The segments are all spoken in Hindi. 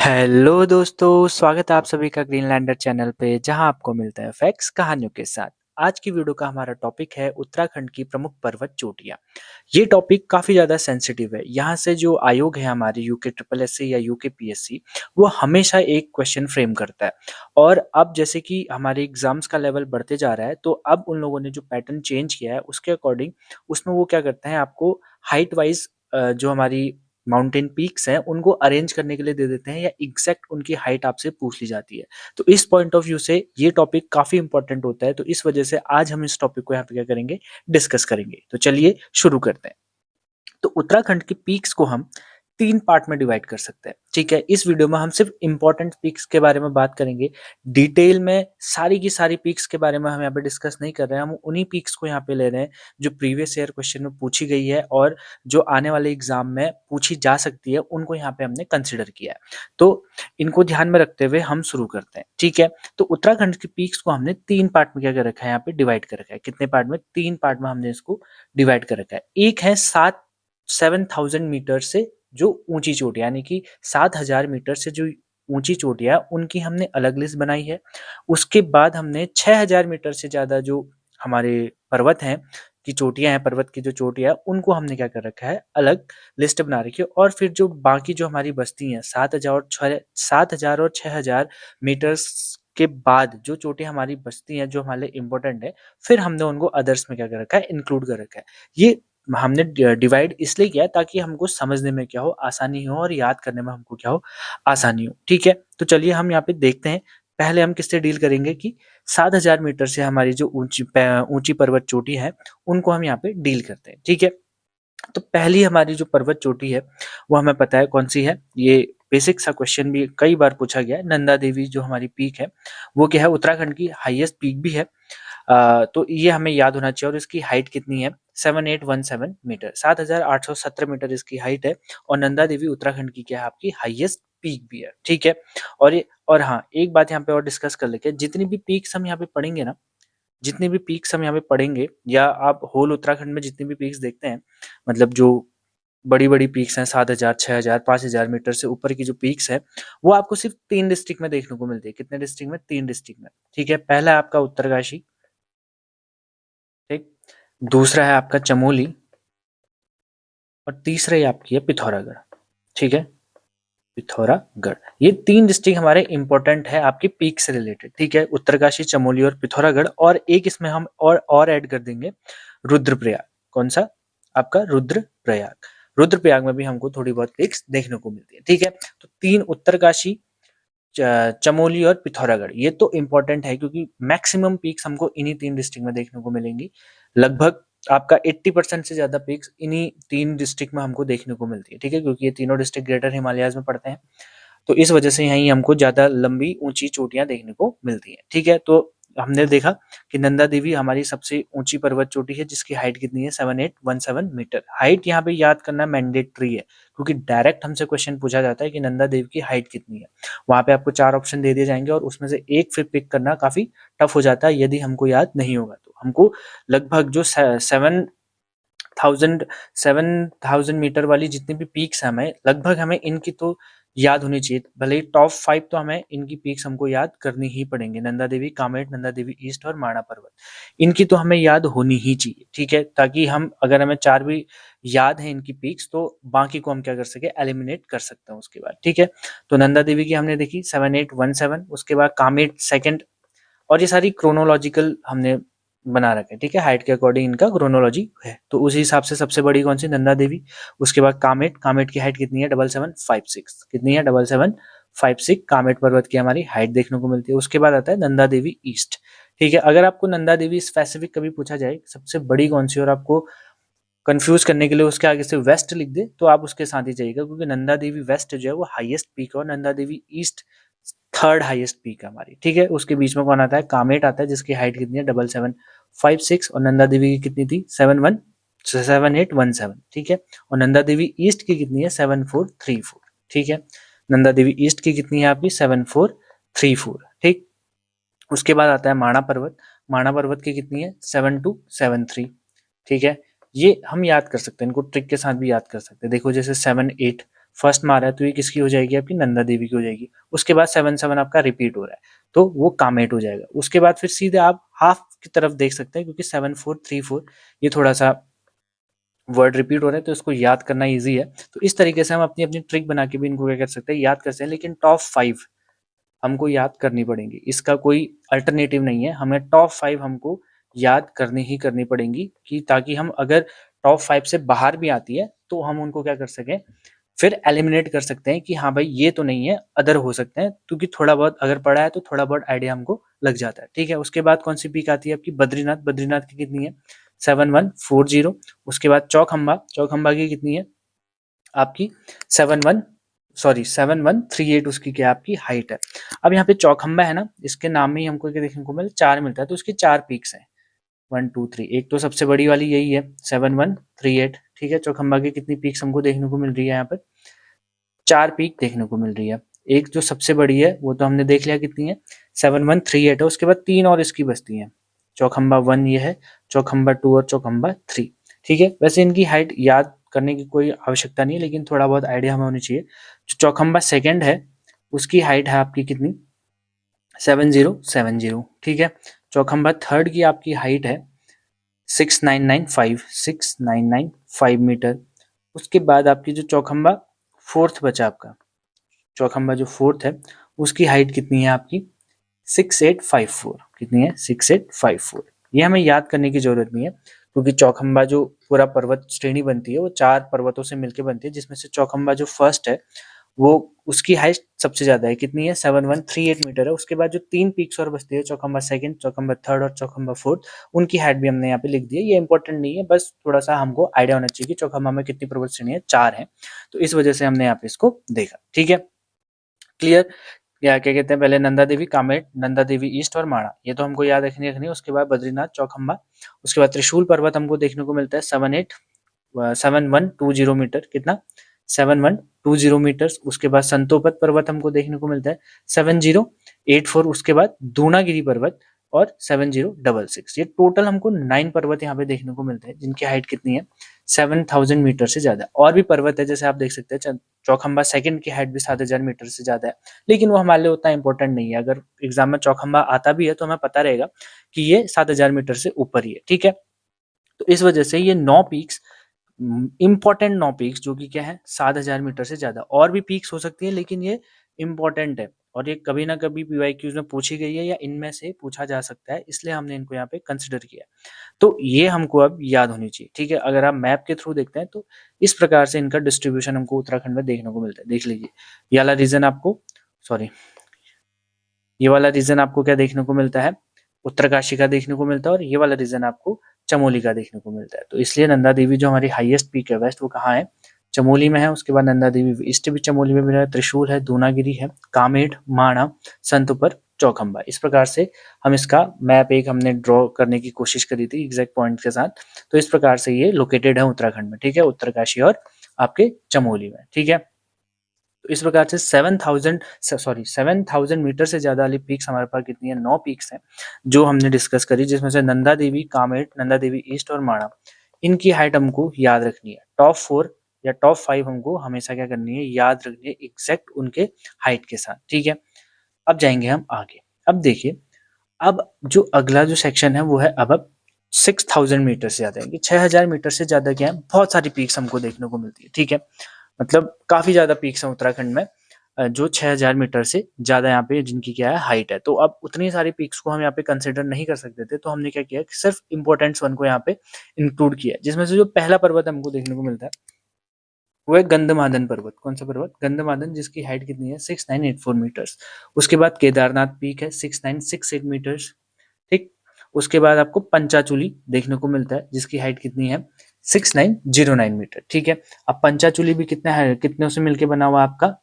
हेलो दोस्तों, स्वागत है आप सभी का ग्रीनलैंडर चैनल पे जहां आपको मिलता है फैक्ट्स कहानियों के साथ। आज की वीडियो का हमारा टॉपिक है उत्तराखंड की प्रमुख पर्वत चोटियां। ये टॉपिक काफ़ी ज़्यादा सेंसिटिव है। यहाँ से जो आयोग है हमारे यूके ट्रिपल एस सी या यूके पीएससी, वो हमेशा एक क्वेश्चन फ्रेम करता है। और अब जैसे कि हमारे एग्जाम्स का लेवल बढ़ते जा रहा है, तो अब उन लोगों ने जो पैटर्न चेंज किया है उसके अकॉर्डिंग उसमें वो क्या करते हैं, आपको हाइट वाइज जो हमारी माउंटेन पीक्स हैं उनको अरेंज करने के लिए दे देते हैं, या एग्जैक्ट उनकी हाइट आपसे पूछ ली जाती है। तो इस पॉइंट ऑफ व्यू से ये टॉपिक काफी इंपॉर्टेंट होता है। तो इस वजह से आज हम इस टॉपिक को यहाँ पे क्या करेंगे, डिस्कस करेंगे। तो चलिए शुरू करते हैं। तो उत्तराखंड की पीक्स को हम 3 पार्ट में डिवाइड कर सकते हैं, ठीक है। इस वीडियो में हम सिर्फ इंपॉर्टेंट पीक्स के बारे में बात करेंगे। डिटेल में सारी की सारी पीक्स के बारे में हम यहाँ पे डिस्कस नहीं कर रहे हैं। हम उन्हीं पीक्स को यहाँ पे ले रहे हैं जो प्रीवियस ईयर क्वेश्चन में पूछी गई है और जो आने वाले एग्जाम में पूछी जा सकती है, उनको यहाँ पे हमने कंसिडर किया है। तो इनको ध्यान में रखते हुए हम शुरू करते हैं, ठीक है। तो उत्तराखंड की पीक्स को हमने 3 पार्ट में क्या कर रखा है, यहाँ पे डिवाइड कर रखा है। कितने पार्ट में? 3 पार्ट में हमने इसको डिवाइड कर रखा है। एक है 7,000 मीटर से जो ऊंची चोटी, यानी कि 7,000 मीटर से जो ऊंची चोटियां, उनकी हमने अलग लिस्ट बनाई है। उसके बाद हमने 6,000 मीटर से ज्यादा जो हमारे पर्वत हैं की चोटियां हैं, पर्वत की जो चोटियां, उनको हमने क्या कर रखा है, अलग लिस्ट बना रखी है। और फिर जो बाकी जो हमारी बस्ती हैं 7,000 और 6,000 मीटर्स के बाद जो चोटियां हमारी बस्ती हैं, जो हमारे लिए इंपॉर्टेंट है, फिर हमने उनको अदर्स में क्या कर रखा है, इंक्लूड कर रखा है। ये हमने डिवाइड इसलिए किया ताकि हमको समझने में क्या हो, आसानी हो, और याद करने में हमको क्या हो, आसानी हो, ठीक है। तो चलिए हम यहाँ पे देखते हैं। पहले हम किससे डील करेंगे कि 7,000 मीटर से हमारी जो ऊंची पर्वत चोटी है, उनको हम यहाँ पे डील करते हैं, ठीक है। तो पहली हमारी जो पर्वत चोटी है वो हमें पता है कौन सी है। ये बेसिक सा क्वेश्चन भी कई बार पूछा गया है। नंदा देवी जो हमारी पीक है वो क्या है, उत्तराखंड की हाईएस्ट पीक भी है। तो ये हमें याद होना चाहिए। और इसकी हाइट कितनी है? 7817 मीटर, 7,817 मीटर इसकी हाइट है। और नंदा देवी उत्तराखंड की क्या है, आपकी हाईएस्ट पीक भी है, ठीक है। और हाँ, एक बात यहाँ पे और डिस्कस कर लेते हैं। जितनी भी पीक्स हम यहाँ पे पढ़ेंगे ना, जितनी भी पीक्स हम यहाँ पे पढ़ेंगे, या आप होल उत्तराखंड में जितनी भी पीक्स देखते हैं, मतलब जो बड़ी बड़ी पीक्स हैं, 7,000, 6,000, 5,000 मीटर से ऊपर की जो पीक्स है, वो आपको सिर्फ 3 डिस्ट्रिक्ट में देखने को मिलती है। कितने डिस्ट्रिक्ट में? 3 डिस्ट्रिक्ट में, ठीक है। पहला है आपका उत्तरकाशी, ठीक। दूसरा है आपका चमोली, और तीसरा ही आपकी है पिथौरागढ़, ठीक है। पिथौरागढ़, ये 3 डिस्ट्रिक्ट हमारे इंपॉर्टेंट है आपकी पीक से रिलेटेड, ठीक है। उत्तरकाशी, चमोली और पिथौरागढ़। और एक इसमें हम और ऐड कर देंगे, रुद्रप्रयाग। कौन सा? आपका रुद्रप्रयाग। रुद्रप्रयाग में भी हमको थोड़ी बहुत पीक्स देखने को मिलती है, ठीक है। तो 3 उत्तरकाशी, चमोली और पिथौरागढ़, ये तो इंपॉर्टेंट है क्योंकि मैक्सिमम पीक्स हमको इन्हीं 3 डिस्ट्रिक्ट में देखने को मिलेंगी। लगभग आपका 80% से ज्यादा पीक्स इन्हीं 3 डिस्ट्रिक्ट में हमको देखने को मिलती है, ठीक है। क्योंकि ये तीनों डिस्ट्रिक्ट ग्रेटर हिमालयाज में पड़ते हैं, तो इस वजह से यहीं हमको ज्यादा लंबी ऊंची चोटियां देखने को मिलती हैं, ठीक है। तो हमने देखा कि नंदा देवी हमारी सबसे ऊंची पर्वत चोटी है जिसकी हाइट कितनी है, 7817 मीटर। हाइट यहाँ पे याद करना मैंडेटरी है, क्योंकि डायरेक्ट हमसे क्वेश्चन पूछा जाता है कि नंदा देवी की हाइट कितनी है। वहां पे आपको 4 ऑप्शन दे दिए जाएंगे और उसमें से एक फिर पिक करना काफी टफ हो जाता है यदि हमको याद नहीं होगा। तो हमको लगभग जो 7,000 मीटर वाली जितनी भी पीक्स हैं, हमें लगभग हमें इनकी तो याद होनी चाहिए। भले ही टॉप 5 तो हमें इनकी पीक्स हमको याद करनी ही पड़ेंगे। नंदा देवी, कामेट, नंदा देवी ईस्ट और माणा पर्वत, इनकी तो हमें याद होनी ही चाहिए, ठीक है। ताकि हम, अगर हमें 4 भी याद है इनकी पीक्स, तो बाकी को हम क्या कर सके, एलिमिनेट कर सकते हैं उसके बाद, ठीक है। तो नंदा देवी की हमने देखी 7817, उसके बाद कामेट सेकंड। और ये सारी क्रोनोलॉजिकल हमने बना रखे, ठीक है। हाइट के अकॉर्डिंग इनका क्रोनोलॉजी है। तो उसी हिसाब से सबसे बड़ी कौन सी? नंदा देवी। उसके बाद कामेट। कामेट की हाइट कितनी है? 7756। कितनी है? 7756 कामेट पर्वत की हमारी हाइट देखने को मिलती है। उसके बाद आता है नंदा देवी ईस्ट, ठीक है। अगर आपको नंदा देवी स्पेसिफिक कभी पूछा जाए सबसे बड़ी कौन सी, और आपको कंफ्यूज करने के लिए उसके आगे से वेस्ट लिख दे, तो आप उसके साथ ही जाइएगा, क्योंकि नंदा देवी वेस्ट जो है वो हाईएस्ट पीक है, और Nanda Devi east third highest peak है हमारी, ठीक है। उसके बीच में कौन आता है? कामेट आता है, जिसकी हाइट कितनी है? 7756। और नंदा देवी की कितनी थी? 7817, ठीक है। और नंदा देवी ईस्ट की कितनी है? 7434, ठीक है। नंदा देवी ईस्ट की कितनी है आपकी? 7434, ठीक। उसके बाद आता है माणा पर्वत। माणा पर्वत की कितनी है? 7273, ठीक है। ये हम याद कर सकते हैं, इनको ट्रिक के साथ भी याद कर सकते हैं। देखो, जैसे 78 फर्स्ट मारा है तो ये किसकी हो जाएगी, आपकी नंदा देवी की हो जाएगी। उसके बाद 7 आपका रिपीट हो रहा है तो वो कामेट हो जाएगा। उसके बाद फिर सीधे आप हाफ की तरफ देख सकते हैं, क्योंकि 7 4 3 4 ये थोड़ा सा वर्ड रिपीट हो रहा है तो इसको याद करना ईजी है। तो इस तरीके से हम अपनी अपनी ट्रिक बना के भी इनको क्या कर सकते हैं, याद कर सकते हैं। लेकिन टॉप 5 हमको याद करनी पड़ेंगी, इसका कोई अल्टरनेटिव नहीं है। हमें टॉप 5 हमको याद करनी ही करनी पड़ेंगी, कि ताकि हम अगर टॉप 5 से बाहर भी आती है तो हम उनको क्या कर सकें, फिर एलिमिनेट कर सकते हैं कि हाँ भाई ये तो नहीं है, अदर हो सकते हैं। क्योंकि थोड़ा बहुत अगर पढ़ा है तो थोड़ा बहुत आइडिया हमको लग जाता है। ठीक है, उसके बाद कौन सी पीक आती है आपकी, बद्रीनाथ। बद्रीनाथ की कितनी है, 7140। उसके बाद चौखंबा, चौखंबा की कितनी है आपकी 7138, उसकी क्या आपकी हाइट है। अब यहाँ पे चौखंबा है ना, इसके नाम में ही हमको क्या देखने को मिले, 4 मिलता है, तो उसकी 4 पीक्स हैं, 1 2 3। एक तो सबसे बड़ी वाली यही है 7138। ठीक है, चौखंबा की कितनी पीक्स हमको देखने को मिल रही है, यहाँ पर 4 पीक देखने को मिल रही है। एक जो सबसे बड़ी है वो तो हमने देख लिया कितनी है, 7138 है। उसके बाद 3 और इसकी बचती हैं, चौखंबा 1 ये है, चौखंबा 2 और चौखंबा 3। ठीक है, वैसे इनकी हाइट याद करने की कोई आवश्यकता नहीं है, लेकिन थोड़ा बहुत आइडिया हमें होनी चाहिए। जो चौखंबा सेकंड है उसकी हाइट है आपकी कितनी, 7070। ठीक है, चौखंबा थर्ड की आपकी हाइट है 6995 मीटर। उसके बाद आपकी जो चौखंबा फोर्थ बचा आपका, चौखंबा जो फोर्थ है उसकी हाइट कितनी है आपकी 6854। कितनी है, 6854। ये हमें याद करने की जरूरत नहीं है, क्योंकि चौखंबा जो पूरा पर्वत श्रेणी बनती है वो 4 पर्वतों से मिलकर बनती है, जिसमें से चौखंबा जो फर्स्ट है वो उसकी हाइट सबसे ज्यादा है, कितनी है 7138 मीटर है। उसके बाद जो 3 पीक्स और बचती है, चौखंबा सेकंड, चौखंबा थर्ड और चौखंबा फोर्थ, उनकी हाइट भी हमने यहाँ पे लिख दी है। ये इंपॉर्टेंट नहीं है, बस थोड़ा सा हमको आइडिया होना चाहिए कि चौखंबा में कितनी पर्वत श्रेणी है, 4 है। तो इस वजह से हमने यहाँ पे इसको देखा। ठीक है, क्लियर। या क्या कहते हैं, पहले नंदा देवी, कामेट, नंदा देवी ईस्ट और माणा, ये तो हमको याद रखनी है। उसके बाद बद्रीनाथ, चौखंबा। उसके बाद त्रिशूल पर्वत हमको देखने को मिलता है 7120 मीटर। कितना, 7120 मीटर। उसके बाद संतोपत पर्वत हमको देखने को मिलता है 7084। उसके बाद दूनागिरी पर्वत और 7066। ये टोटल हमको 9 पर्वत यहाँ पे देखने को मिलते हैं, जिनकी हाइट कितनी है 7000 मीटर से ज्यादा। और भी पर्वत है, जैसे आप देख सकते हैं चौखंबा सेकंड की हाइट भी 7000 मीटर से ज्यादा है, लेकिन वो हमारे लिए उतना इंपॉर्टेंट नहीं है। अगर एग्जाम में चौखंबा आता भी है तो हमें पता रहेगा कि ये 7000 मीटर से ऊपर ही है। ठीक है, तो इस वजह से ये 9 पीक्स, इंपॉर्टेंट 9 पीक्स, जो कि क्या है 7000 मीटर से ज्यादा। और भी पीक्स हो सकती है, लेकिन ये इंपॉर्टेंट है और ये कभी ना कभी पीवाईक्यूज में पूछी गई है या इनमें से पूछा जा सकता है, इसलिए हमने इनको यहाँ पे कंसिडर किया। तो ये हमको अब याद होनी चाहिए। ठीक है, अगर आप मैप के थ्रू देखते हैं तो इस प्रकार से इनका डिस्ट्रीब्यूशन हमको उत्तराखंड में देखने को मिलता है। देख लीजिए, ये वाला रीजन आपको, सॉरी, ये वाला रीजन आपको क्या देखने को मिलता है, उत्तरकाशी का देखने को मिलता है, और ये वाला रीजन आपको चमोली का देखने को मिलता है। तो इसलिए नंदा देवी जो हमारी हाईएस्ट पीक है वेस्ट, वो कहाँ है, चमोली में है। उसके बाद नंदा देवी ईस्ट भी चमोली में मिला है, त्रिशूल है, दूनागिरी है, कामेट, माणा, संतुपर, चौखंबा। इस प्रकार से हम इसका मैप एक हमने ड्रॉ करने की कोशिश करी थी एग्जैक्ट पॉइंट के साथ। तो इस प्रकार से ये लोकेटेड है उत्तराखंड में। ठीक है, उत्तरकाशी और आपके चमोली में। ठीक है, तो इस प्रकार से 7000 मीटर से ज्यादा वाली पीक्स हमारे पास कितनी है, 9 पीक्स हैं जो हमने डिस्कस करी, जिसमें से नंदा देवी, कामेट, नंदा देवी ईस्ट और माणा, इनकी हाइट हमको याद रखनी है। टॉप 4 या टॉप 5 हमको हमेशा क्या करनी है, याद रखनी है एग्जैक्ट उनके हाइट के साथ। ठीक है, अब जाएंगे हम आगे। अब देखिए, अब जो अगला जो सेक्शन है वो है अब 6000 मीटर से ज्यादा है, 6000 मीटर से ज्यादा क्या है, बहुत सारी पीक्स हमको देखने को मिलती है। ठीक है, मतलब काफी ज्यादा पीक्स हैं उत्तराखंड में, जो 6000 मीटर से ज्यादा यहाँ पे जिनकी क्या है हाइट है। तो अब उतनी सारी पीक्स को हम यहाँ पे कंसिडर नहीं कर सकते थे, तो हमने क्या किया कि सिर्फ इंपॉर्टेंट वन को यहाँ पे इंक्लूड किया, जिसमें से जो पहला पर्वत हमको देखने को मिलता है वो है गंधमादन पर्वत। कौन सा पर्वत, गंधमादन, जिसकी हाइट कितनी है 6984 मीटर्स। उसके बाद केदारनाथ पीक है 6968 मीटर्स। ठीक, उसके बाद आपको पंचाचूली देखने को मिलता है, जिसकी हाइट कितनी है 6909 मीटर। ठीक है, अब पंचाचूली भी कितना है, कितने से मिलके बना हुआ आपका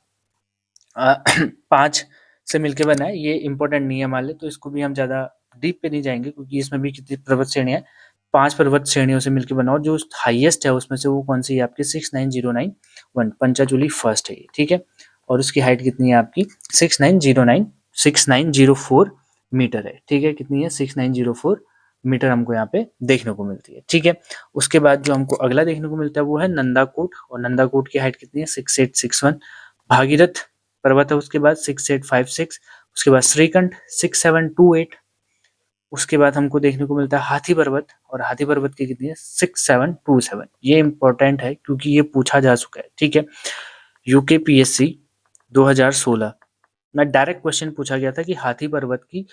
5 से मिलके बना है। ये इंपॉर्टेंट नहीं है हमारे लिए, तो इसको भी हम ज्यादा डीप पे नहीं जाएंगे, क्योंकि इसमें भी कितनी पर्वत श्रेणियां है, 5 पर्वत श्रेणियों से मिलकर बना, और जो हाईएस्ट है उसमें से वो कौन सी है आपकी 69091, पंचाचूली फर्स्ट है ये। ठीक है, और उसकी हाइट कितनी है आपकी 6909 6904 मीटर है। ठीक है, कितनी है 6904 मीटर हमको यहाँ पे देखने को मिलती है। ठीक है, उसके बाद जो हमको अगला देखने को मिलता है वो है नंदाकोट, और नंदाकोट की हाइट कितनी है 6861। भागीरथ पर्वत है उसके बाद 6856। उसके बाद श्रीकंठ 6728। उसके बाद हमको देखने को मिलता है हाथी पर्वत, और हाथी पर्वत की कितनी है 6727। ये इंपॉर्टेंट है क्योंकि ये पूछा जा चुका है। ठीक है, यूकेपीएससी 2016 में डायरेक्ट क्वेश्चन पूछा गया था कि हाथी पर्वत की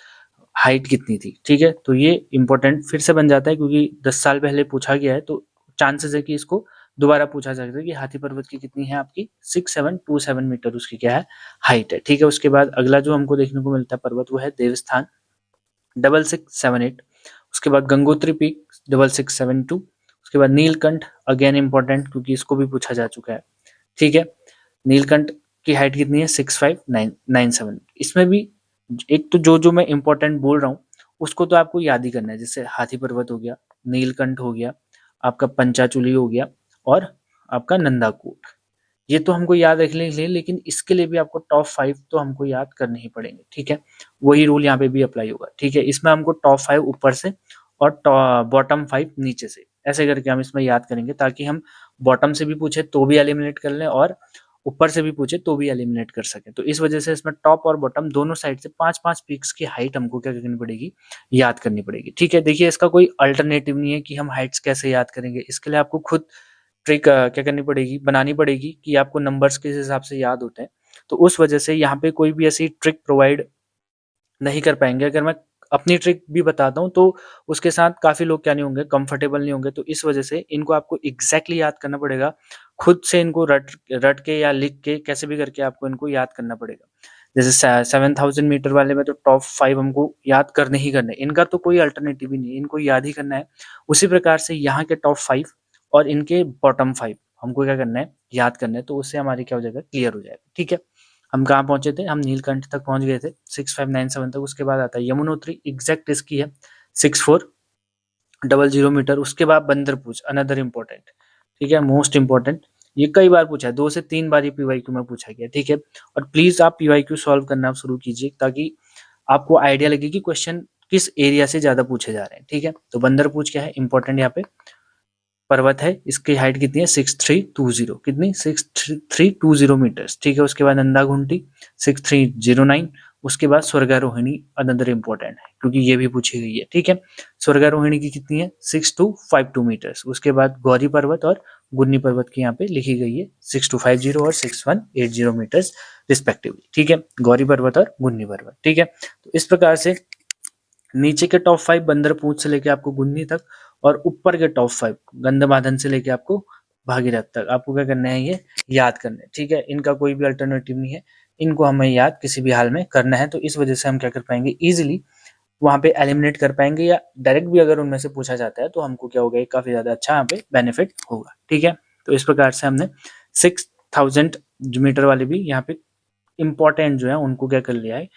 हाइट कितनी थी। ठीक है, तो ये इंपॉर्टेंट फिर से बन जाता है क्योंकि 10 साल पहले पूछा गया है, तो चांसेस है कि इसको दोबारा पूछा जा सकता है कि हाथी पर्वत की कितनी है आपकी 6727 मीटर उसकी क्या है हाइट है। ठीक है, उसके बाद अगला जो हमको देखने को मिलता है पर्वत वो है देवस्थान 6678। उसके बाद गंगोत्री पीक 6672। उसके बाद नीलकंठ अगेन इंपॉर्टेंट क्योंकि इसको भी पूछा जा चुका है। ठीक है, नीलकंठ की हाइट कितनी है 6597। इसमें भी एक तो जो मैं इंपॉर्टेंट बोल रहा हूँ उसको तो आपको याद ही करना है, जैसे हाथी पर्वत हो गया, नीलकंठ हो गया, आपका पंचाचूली हो गया, और आपका नंदाकोट। ये तो हमको याद रख लें, लेकिन इसके लिए भी आपको टॉप 5 तो हमको याद करने ही पड़ेंगे। ठीक है, वही रूल यहाँ पे भी अप्लाई होगा। ठीक है, इसमें हमको टॉप 5 ऊपर से और बॉटम 5 नीचे से, ऐसे करके हम इसमें याद करेंगे ताकि हम बॉटम से भी पूछे तो भी एलिमिनेट कर लें और ऊपर से भी पूछे तो भी एलिमिनेट कर सकें। तो इस वजह से इसमें टॉप और बॉटम दोनों साइड से 5-5 पीक्स की हाइट हमको क्या करनी पड़ेगी, याद करनी पड़ेगी। ठीक है, देखिए इसका कोई अल्टरनेटिव नहीं है कि हम हाइट्स कैसे याद करेंगे, इसके लिए आपको खुद ट्रिक क्या करनी पड़ेगी, बनानी पड़ेगी कि आपको नंबर्स किस हिसाब से याद होते हैं। तो उस वजह से यहाँ पे कोई भी ऐसी ट्रिक प्रोवाइड नहीं कर पाएंगे। अगर मैं अपनी ट्रिक भी बताता हूँ तो उसके साथ काफी लोग क्या नहीं होंगे, कंफर्टेबल नहीं होंगे। तो इस वजह से इनको आपको एग्जैक्टली याद करना पड़ेगा, खुद से इनको रट रट के या लिख के कैसे भी करके आपको इनको याद करना पड़ेगा। जैसे 7000 मीटर वाले में तो टॉप 5 हमको याद करने ही करने, इनका तो कोई अल्टरनेटिव ही नहीं है, इनको याद ही करना है। उसी प्रकार से यहाँ के टॉप 5 और इनके बॉटम 5 हमको क्या करना है, याद करना है। तो उससे हमारी क्या हो जाएगा, क्लियर हो जाएगा। ठीक है, हम कहाँ पहुंचे थे, हम नीलकंठ तक पहुंच गए थे 6597 तक। उसके बाद आता है यमुनोत्री, एग्जैक्ट इसकी है 6400 मीटर। उसके बाद बंदरपूछ, अनदर इंपॉर्टेंट। ठीक है, मोस्ट इंपॉर्टेंट, ये कई बार पूछा है, 2 से 3 बार ये पीवाईक्यू में पूछा गया। ठीक है, और प्लीज आप पीवाईक्यू सॉल्व करना शुरू कीजिए ताकि आपको आइडिया लगे कि क्वेश्चन किस एरिया से ज्यादा पूछे जा रहे हैं। ठीक है, तो बंदरपूछ क्या है इंपॉर्टेंट, यहाँ पे पर्वत है, इसकी हाइट कितनी है 6320, कितनी 6320 मीटर्स। ठीक है, उसके बाद नंदा घुंटी 6309। उसके बाद स्वर्गारोहिणी अनदर इंपॉर्टेंट है क्योंकि ये भी पूछी गई है। ठीक है, स्वर्गारोहिणी की कितनी है 6252 मीटर्स। उसके बाद गौरी पर्वत और गुन्नी पर्वत की यहाँ पे लिखी गई है 6250 और 6180 मीटर्स रिस्पेक्टिवली। ठीक है, गौरी पर्वत और गुन्नी पर्वत। ठीक है, तो इस प्रकार से नीचे के टॉप 5 बंदरपूछ से लेके आपको गुन्नी तक, और ऊपर के टॉप 5 गंधमादन से लेके आपको भागीरथ तक आपको क्या करना है, ये याद करना है। ठीक है, इनका कोई भी अल्टरनेटिव नहीं है, इनको हमें याद किसी भी हाल में करना है। तो इस वजह से हम क्या कर पाएंगे, इजिली वहां पे एलिमिनेट कर पाएंगे, या डायरेक्ट भी अगर उनमें से पूछा जाता है तो हमको क्या होगा, काफी ज्यादा अच्छा यहाँ पे बेनिफिट होगा। ठीक है, तो इस प्रकार से हमने 6000 मीटर वाले भी यहाँ पे इंपॉर्टेंट जो है उनको क्या कर लिया है,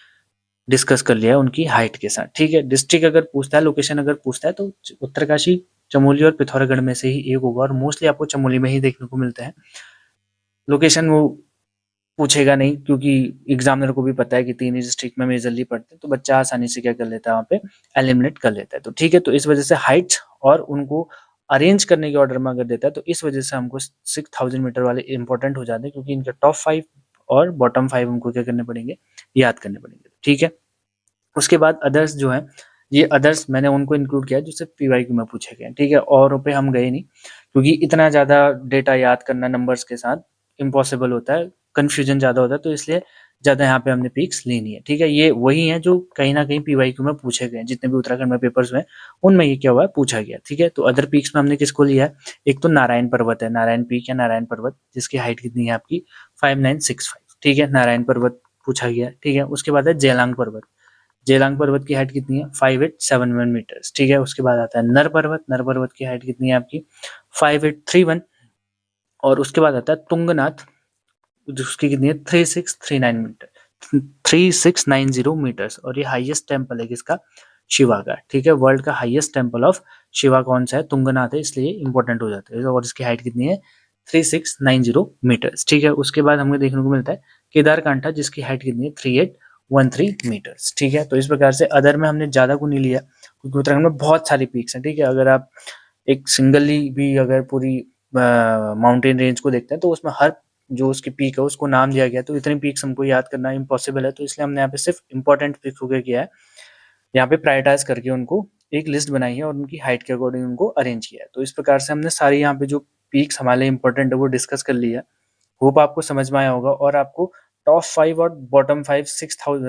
डिस्कस कर लिया है उनकी हाइट के साथ। ठीक है, डिस्ट्रिक्ट अगर पूछता है, लोकेशन अगर पूछता है तो उत्तरकाशी, चमोली और पिथौरागढ़ में से ही एक होगा, और मोस्टली आपको चमोली में ही देखने को मिलता है। लोकेशन वो पूछेगा नहीं क्योंकि एग्जामिनर को भी पता है कि 3 ही डिस्ट्रिक्ट में मेजरली पढ़ते हैं, तो बच्चा आसानी से क्या कर लेता है, वहाँ पे एलिमिनेट कर लेता है। तो ठीक है, तो इस वजह से हाइट और उनको अरेंज करने के ऑर्डर में अगर देता है तो इस वजह से हमको 6000 मीटर वाले इंपॉर्टेंट हो जाते हैं क्योंकि इनके टॉप 5 और बॉटम 5 हमको क्या करने पड़ेंगे, याद करने पड़ेंगे। ठीक है, उसके बाद अदर्स जो है, ये अदर्स मैंने उनको इंक्लूड किया जो सिर्फ पीवाईक्यू में पूछे गए। ठीक है, और पे हम गए नहीं क्योंकि इतना ज़्यादा डेटा याद करना नंबर्स के साथ इम्पॉसिबल होता है, कन्फ्यूजन ज़्यादा होता है, तो इसलिए ज़्यादा यहाँ पे हमने पीक्स ली नहीं है। ठीक है, ये वही है जो कहीं ना कहीं पीवाईक्यू में पूछे गए, जितने भी उत्तराखंड में पेपर्स हुए उनमें ये क्या हुआ है, पूछा गया। ठीक है, तो अदर पीक्स में हमने किसको लिया है, एक तो नारायण पर्वत है, नारायण पीक या नारायण पर्वत, जिसकी हाइट कितनी है आपकी 5965। ठीक है, नारायण पर्वत पूछा गया। ठीक है, उसके बाद है जेलांग पर्वत, जेलांग पर्वत की हाइट कितनी है 5871 मीटर्स। ठीक है, उसके बाद आता है नर पर्वत, नर पर्वत की हाइट कितनी है आपकी 5831। और उसके बाद आता है तुंगनाथ, जिसकी कितनी है 3639 मीटर, 3690 मीटर्स, और ये हाईएस्ट टेम्पल है किसका, शिवा का। ठीक है, वर्ल्ड का हाईएस्ट टेम्पल ऑफ शिवा कौन सा है, तुंगनाथ है, इसलिए इंपॉर्टेंट हो जाता है। और इसकी हाइट कितनी है 3690 मीटर्स। ठीक है, उसके बाद हमें देखने को मिलता है केदारकांठा, जिसकी हाइट कितनी है 13 मीटर्स। ठीक है, तो इस प्रकार से अदर में हमने ज़्यादा को नहीं लिया क्योंकि उत्तराखंड में बहुत सारी पीक्स हैं। ठीक है, अगर आप एक सिंगली भी अगर पूरी माउंटेन रेंज को देखते हैं तो उसमें हर जो उसकी पीक है उसको नाम दिया गया है, तो इतनी पीक्स हमको याद करना इम्पॉसिबल है, तो इसलिए हमने यहाँ पे सिर्फ इंपॉर्टेंट पीक्स को क्या किया है, यहाँ पे प्रायोरिटाइज करके उनको एक लिस्ट बनाई है और उनकी हाइट के अकॉर्डिंग उनको अरेंज किया है। तो इस प्रकार से हमने सारी यहाँ पे जो पीक्स हमारे लिए इंपॉर्टेंट है वो डिस्कस कर लिया है। होप आपको समझ में आया होगा और आपको टॉप 5 और बॉटम 5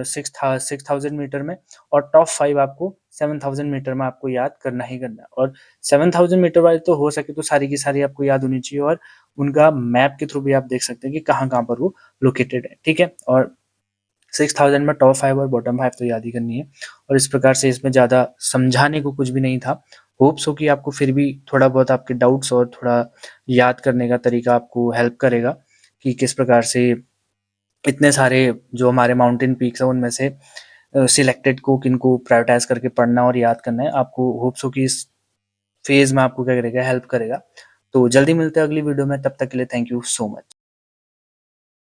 6,000 मीटर में और टॉप 5 आपको 7,000 मीटर में आपको याद करना ही करना है। और 7,000 मीटर वाले तो हो सके तो सारी की सारी आपको याद होनी चाहिए और उनका मैप के थ्रू भी आप देख सकते हैं कि कहाँ-कहाँ पर वो लोकेटेड है। ठीक है, और 6,000 में टॉप 5 और बॉटम 5 तो याद ही करनी है और इस प्रकार से इसमें ज़्यादा समझाने को कुछ भी नहीं था। होप्स हो कि आपको फिर भी थोड़ा बहुत आपके डाउट्स और थोड़ा याद करने का तरीका आपको हेल्प करेगा कि किस प्रकार से इतने सारे जो हमारे माउंटेन पीक्स हैं उनमें से सिलेक्टेड को किनको प्रायोरिटाइज करके पढ़ना और याद करना है। आपको होप्स हो कि इस फेज में आपको क्या करेगा, हेल्प करेगा। तो जल्दी मिलते हैं अगली वीडियो में, तब तक के लिए थैंक यू सो मच।